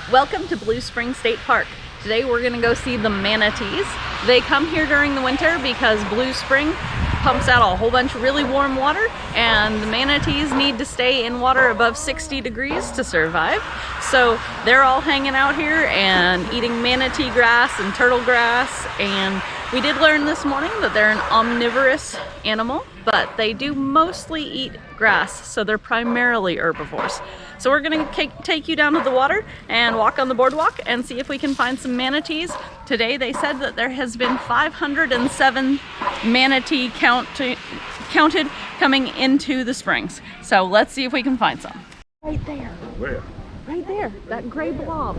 Welcome to Blue Spring State Park. Today we're going to go see the manatees. They come here during the winter because Blue Spring pumps out a whole bunch of really warm water, and the manatees need to stay in water above 60 degrees to survive. So they're all hanging out here and eating manatee grass and turtle grass, and we did learn this morning that they're an omnivorous animal, but they do mostly eat grass, so they're primarily herbivores. So we're gonna take you down to the water and walk on the boardwalk and see if we can find some manatees. Today they said that there has been 507 manatee counted coming into the springs. So let's see if we can find some. Right there. Where? Right there, that gray blob.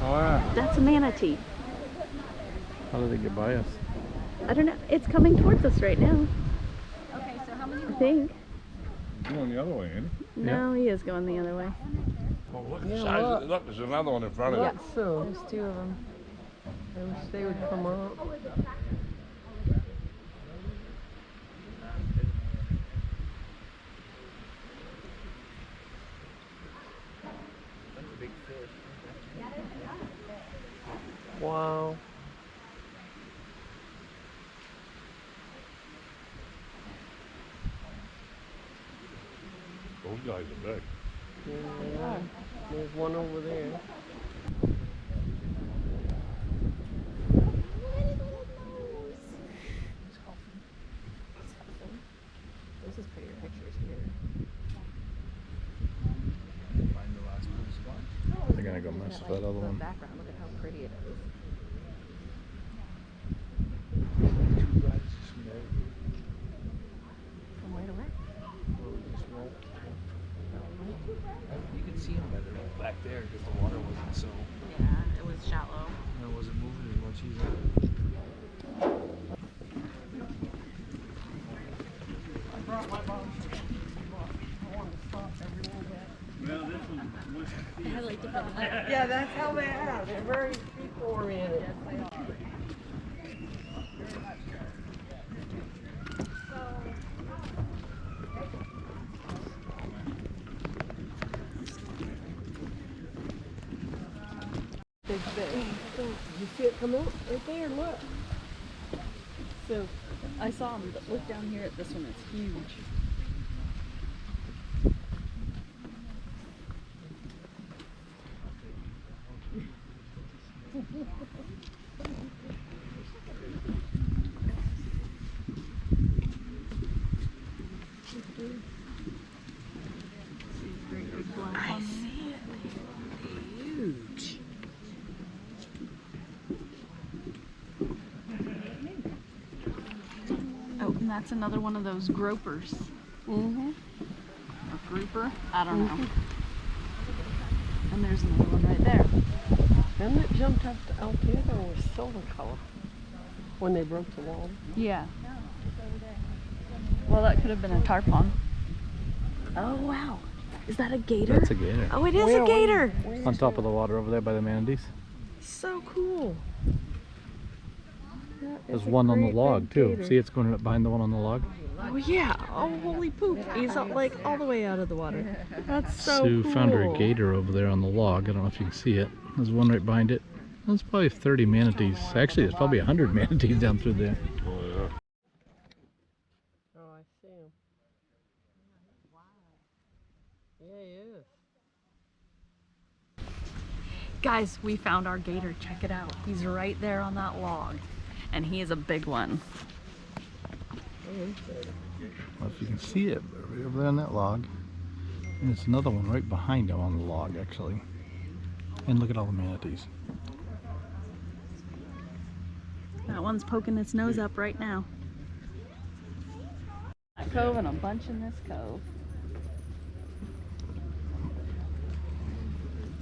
Oh yeah. That's a manatee. How did they get by us? I don't know, it's coming towards us right now. Okay, so how many more? I think. He's going the other way, ain't he? No, he is going the other way. Oh, look, the size. Look, there's another one in front of it. So, there's two of them. I wish they would come up. Wow. Those guys are big. Yeah, there's one over there. This is prettier pictures here. Find the last blue spot. They're gonna go mess with that other one. Background, look at how pretty it is. Two guys just met. Come right away. You can see them better back there because the water wasn't so. Yeah, it was shallow. It wasn't moving as much either. Yeah, that's how they are. They're very people oriented. Big fish. You see it come out right there? Look. So I saw him, but look down here at this one, it's huge. I see it. Huge. Oh, and that's another one of those gropers. Mm-hmm. Or grouper? I don't know. And there's another one right there. And it jumped up to out the other one was silver color when they broke the wall. Yeah. Well, that could have been a tarpon. Oh, wow. Is that a gator? That's a gator. Oh, it is a gator. On top of the water over there by the manatees. So cool. There's one on the log too. See, it's going up behind the one on the log. Oh, yeah. Oh, holy poop. He's like all the way out of the water. That's so Sue cool. found her gator over there on the log. I don't know if you can see it. There's one right behind it. There's probably 30 manatees. Actually, there's probably 100 manatees down through there. Oh, I see him. Wow. Yeah, he is. Guys, we found our gator. Check it out. He's right there on that log. And he is a big one. Well, if you can see it, right over there on that log. And there's another one right behind him on the log, actually. And look at all the manatees. That one's poking its nose up right now. That cove and a bunch in this cove.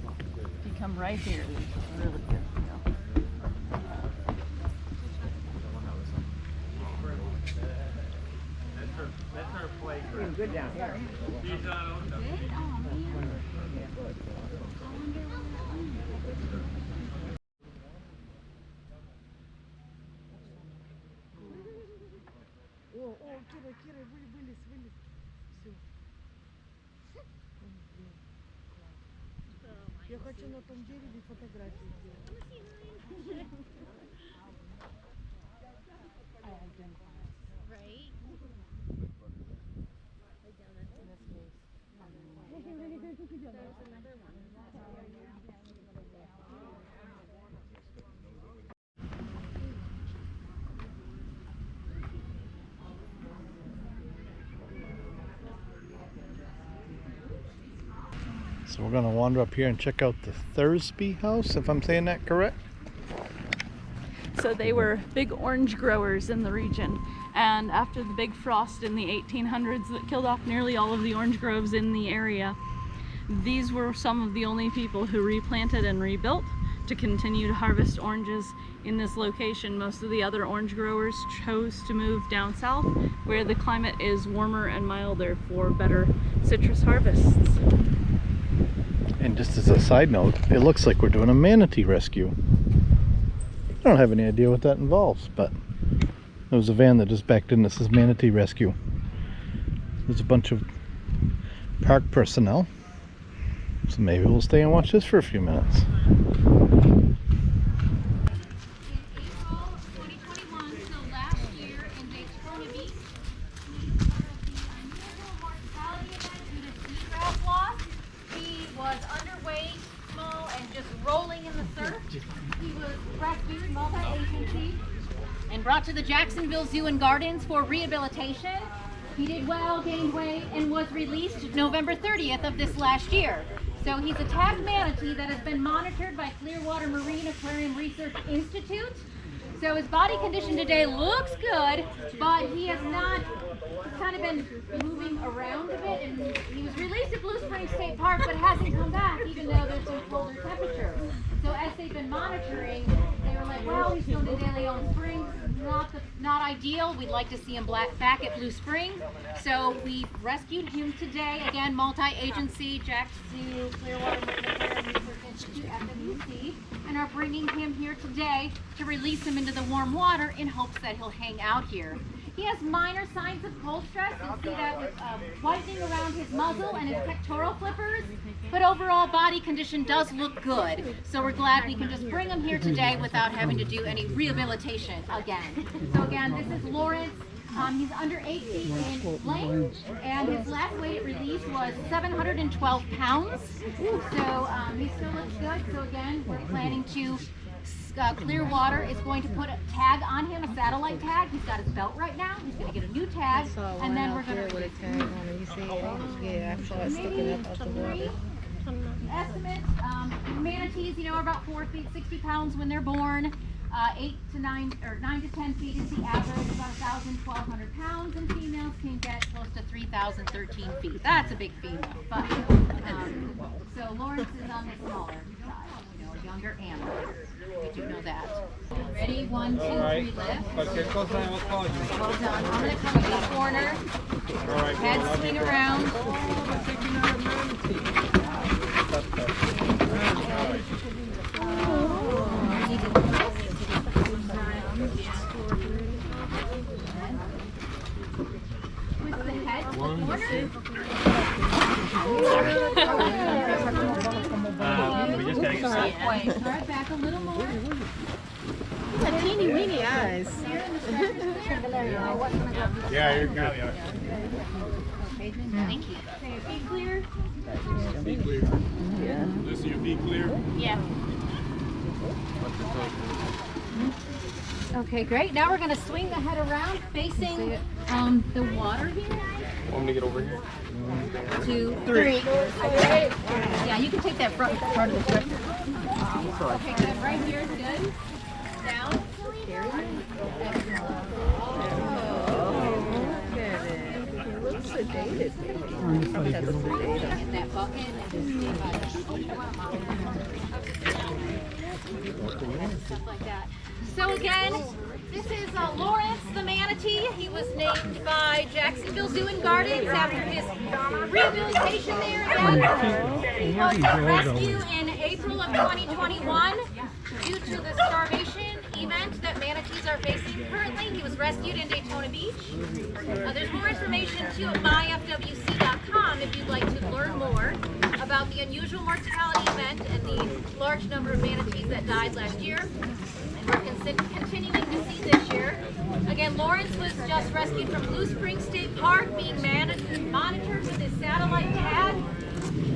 If you come right here, it's really good. Good down here. Кира, вылез. Все. Я хочу на том дереве фотографии сделать. Right? So we're gonna wander up here and check out the Thursby house, if I'm saying that correct. So they were big orange growers in the region, and after the big frost in the 1800s that killed off nearly all of the orange groves in the area, these were some of the only people who replanted and rebuilt to continue to harvest oranges in this location. Most of the other orange growers chose to move down south where the climate is warmer and milder for better citrus harvests. And just as a side note, it looks like we're doing a manatee rescue. I don't have any idea what that involves, but there was a van that just backed in that says manatee rescue. There's a bunch of park personnel, so maybe we'll stay and watch this for a few minutes. In April 2021, so last year in Daytona Beach, he was part of the unusual mortality event due to seagrass loss. He was underweight, small, and just rolling in the surf. He was rescued, multi-agency, and brought to the Jacksonville Zoo and Gardens for rehabilitation. He did well, gained weight, and was released November 30th of this last year. So he's a tagged manatee that has been monitored by Clearwater Marine Aquarium Research Institute. So his body condition today looks good, but he has not, he's kind of been moving around a bit, and he was released at Blue Springs State Park, but hasn't come back even though there's some colder temperatures. So as they've been monitoring, they were like, well, he's going to De Leon Springs, not ideal. We'd like to see him back at Blue Springs. So we rescued him today, again, multi-agency, Jack Zoo, Clearwater Marine Aquarium Research Institute, FWC, and are bringing him here today to release him into the warm water in hopes that he'll hang out here. He has minor signs of cold stress. You'll see that with whitening around his muzzle and his pectoral flippers. But overall body condition does look good. So we're glad we can just bring him here today without having to do any rehabilitation again. So again, this is Lawrence. He's under 8 feet in length, and his last weight release was 712 pounds. So he still looks good. So again, we're planning to Clearwater is going to put a tag on him, a satellite tag. He's got his belt right now. He's going to get a new tag, and then we're going to with a tag on it. You see it? Yeah, I saw it sticking up out the water. Estimates, manatees, are about 4 feet, 60 pounds when they're born. 9 to 10 feet is the average, about 1,000, 1,200 pounds, and females can get close to 3,000, 13 feet. That's a big female. But, so Lawrence is on the smaller side, younger animal. We do know that. Ready? 1, 2, 3, lift. Well done. I'm going to come to the corner. Head swing around. With the head to the corner. We just gotta get set. All right, back a little more. He's got teeny weeny eyes. Yeah, you're good. Thank you. Okay, your feet clear? Feet clear. Yeah. This your feet clear? Yeah. Okay, great. Now we're going to swing the head around facing the water here. Want me to get over here? 2, 3. Yeah, you can take that front part of the grip. Okay, good. Right here is good. Down. It looks sedated. In that bucket and stuff like that. So again, this is Lawrence the manatee. He was named by Jacksonville Zoo and Gardens after his rehabilitation there. He was a rescue in April of 2021 due to the starvation event that manatees are facing currently. He was rescued in Daytona Beach. There's more information too at myfwc.com if you'd like to learn more about the unusual mortality event and large number of manatees that died last year, and we're continuing to see this year. Again, Lawrence was just rescued from Blue Springs State Park, being monitored with his satellite tag.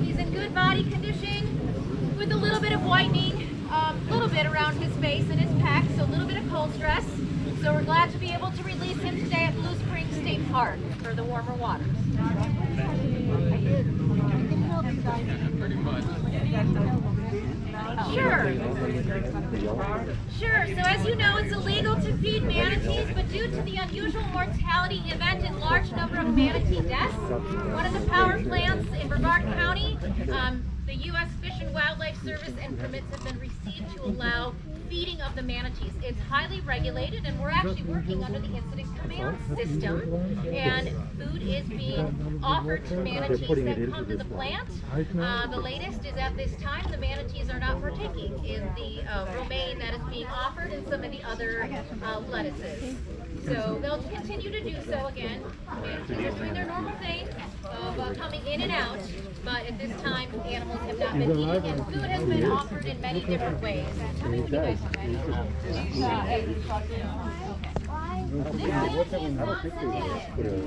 He's in good body condition with a little bit of whitening, a little bit around his face and his pec, so a little bit of cold stress. So we're glad to be able to release him today at Blue Springs State Park for the warmer waters. Sure. Sure. So as you know, it's illegal to feed manatees, but due to the unusual mortality event and large number of manatee deaths, one of the power plants in Brevard County, the U.S. Fish and Wildlife Service and permits have been received to allow feeding of the manatees. It's highly regulated, and we're actually working under the incident command system, and food is being offered to manatees that come to the plant. The latest is at this time the manatees are not partaking in the romaine that is being offered and some of the other lettuces. So they'll continue to do so again. Manatees are doing their normal thing of coming in and out, but at this time animals have not been eating, and food has been offered in many different ways.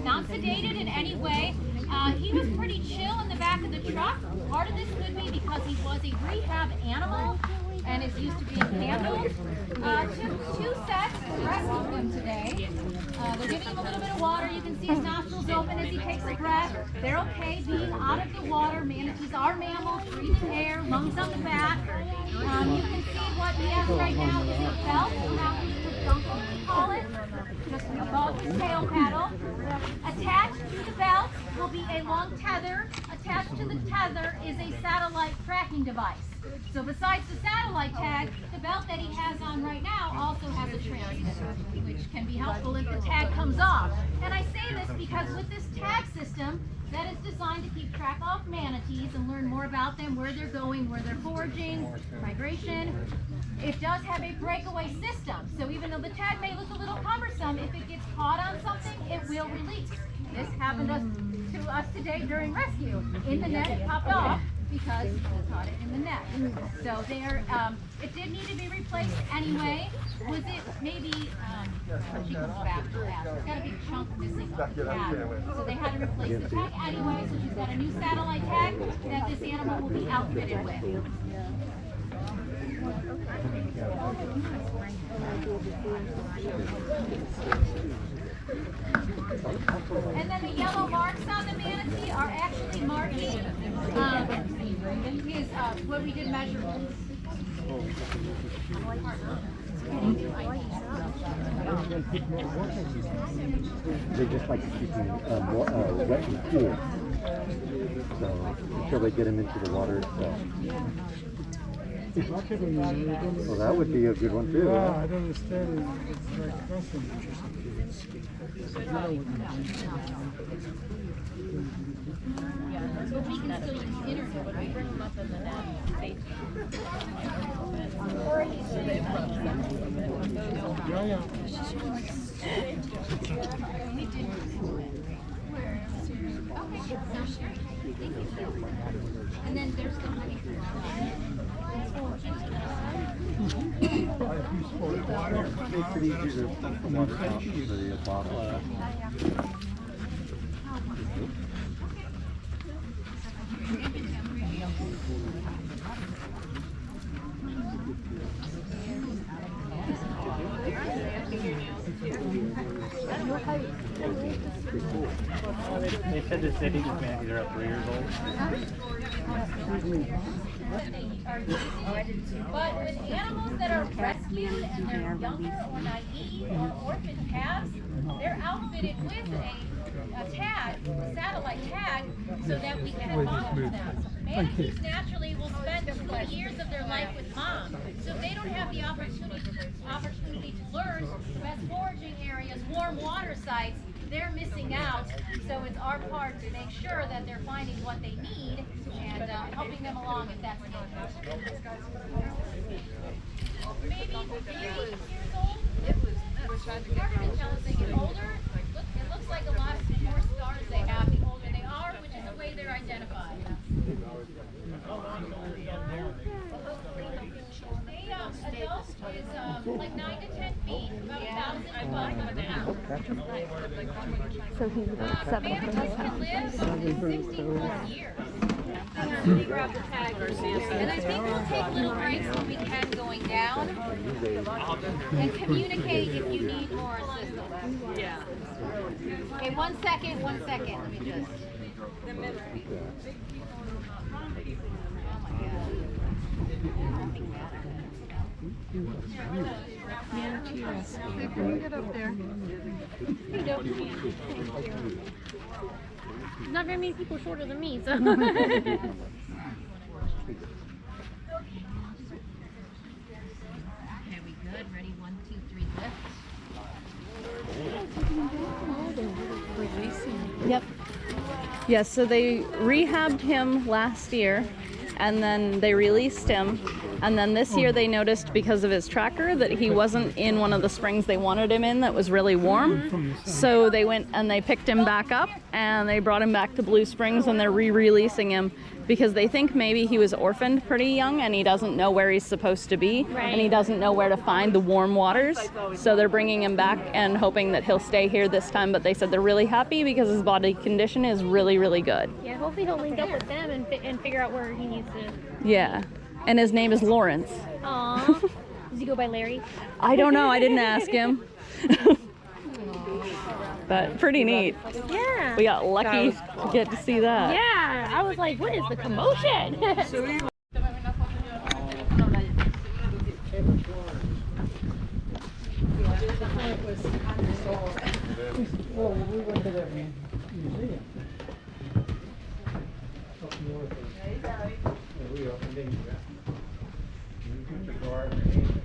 Not sedated in any way. He was pretty chill in the back of the truck. Part of this could be because he was a rehab animal and is used to being handled. Took 2 sets to rescue him today. They're giving him a little bit of water. You can see his nostrils open as he takes a breath. They're okay being out of the water. Manatees are mammals, breathing air, lungs on the back. You can see what he has right now is a belt, we call it, just above his tail paddle. Attached to the belt will be a long tether. Attached to the tether is a satellite tracking device. So besides the satellite tag, the belt that he has on right now also has a transmitter, which can be helpful if the tag comes off. And I say this because with this tag system that is designed to keep track of manatees and learn more about them, where they're going, where they're foraging, migration, it does have a breakaway system. So even though the tag may look a little cumbersome, if it gets caught on something, it will release. This happened to us today during rescue. In the net, it popped off because we caught it in the net. So there, it did need to be replaced anyway. Was it maybe, she comes back to that. It's got a big chunk missing on the tag. So they had to replace the tag anyway, so she's got a new satellite tag that this animal will be outfitted with. And then the yellow marks on the manatee are actually marking his, what we did measurements. They just like keeping wet and cool. So until they get them into the water. Well, that would be a good one too. Well, I don't understand it. It's like crossing But we can still use internet, right? Bring them up in the net. And then there's the money. Makes it easier to put the water out for the bottle. They said the city manatees are 3 years old. But with animals that are rescued and they're younger or naive or orphaned calves, they're outfitted with a tag, a satellite tag, so that we can monitor them. Manatees naturally will spend 20 years of their life with mom, so if they don't have the opportunity to learn best foraging areas, warm water sites, they're missing out. So it's our part to make sure that they're finding what they need and helping them along if that's the case. Maybe 3 years old. Harder to tell as they get older. It looks like a lot more stars they have the older they are, which is the way they're identified. So he's about 7 Manatees can live 64 years. They grab the tag. And I think we'll take little breaks when we can going down. And communicate if you need more assistance. Yeah. Okay, 1 second, 1 second. Let me just. Manatee rescue. Can you get up there? Not very many people shorter than me, so. Okay, we good? Ready? 1, 2, 3, lift. Yep. Yes, so they rehabbed him last year and then they released him. And then this year they noticed because of his tracker that he wasn't in one of the springs they wanted him in that was really warm. So they went and they picked him back up and they brought him back to Blue Springs and they're re-releasing him because they think maybe he was orphaned pretty young and he doesn't know where he's supposed to be and he doesn't know where to find the warm waters. So they're bringing him back and hoping that he'll stay here this time, but they said they're really happy because his body condition is really, really good. Yeah, hopefully he'll link up with them and figure out where he needs to. Yeah, and his name is Lawrence. Aww. Does he go by Larry? I don't know, I didn't ask him. But pretty neat. Yeah. We got lucky to get to see that. Yeah, I was like, what is the commotion? Well, we went to that museum. Up north of we opened it. The garden.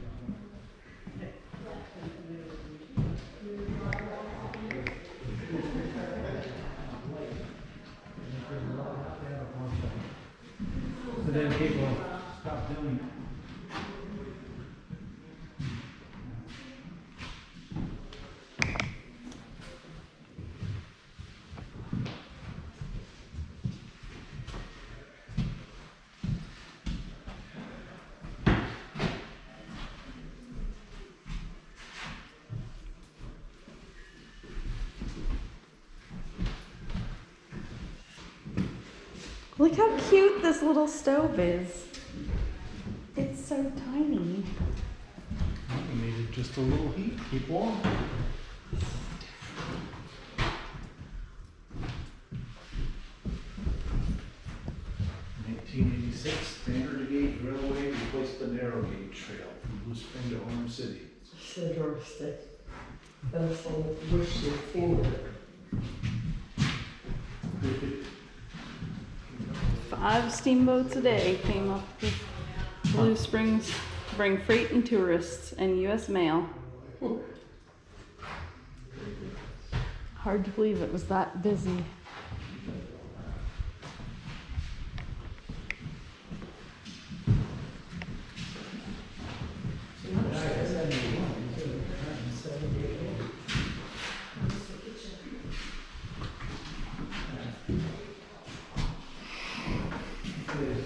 So then people stopped doing it. Look how cute this little stove is. It's so tiny. We needed just a little heat, keep warm. In 1886, standard gauge railway replaced the narrow gauge trail from Blue Spring to Home City. Interesting. That's all wish you'd seen it. 5 steamboats a day came up to Blue Springs to bring freight and tourists and U.S. mail. Hard to believe it was that busy.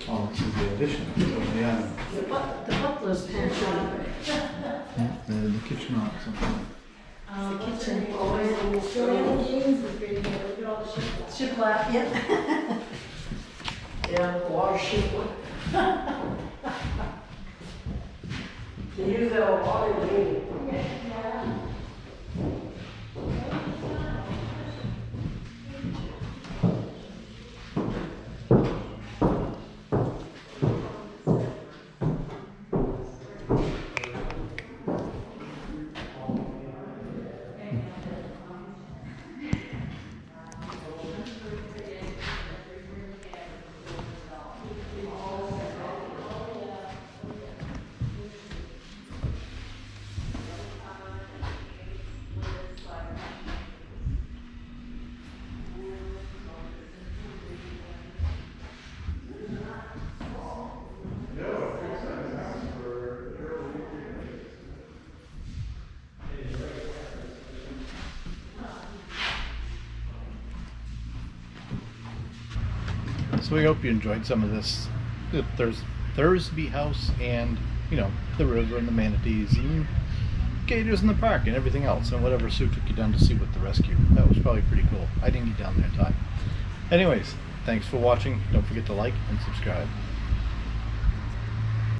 Oh, this is the addition. Yeah. The butler's pantry. The kitchen or something. The kitchen. Shiplap, yep. Yeah, water shiplap. They use that water lady. So we hope you enjoyed some of this. There's Thursby House and, you know, the river and the manatees and gators in the park and everything else, and whatever Sue took you down to see with the rescue. That was probably pretty cool. I didn't get down there in time. Anyways, thanks for watching. Don't forget to like and subscribe.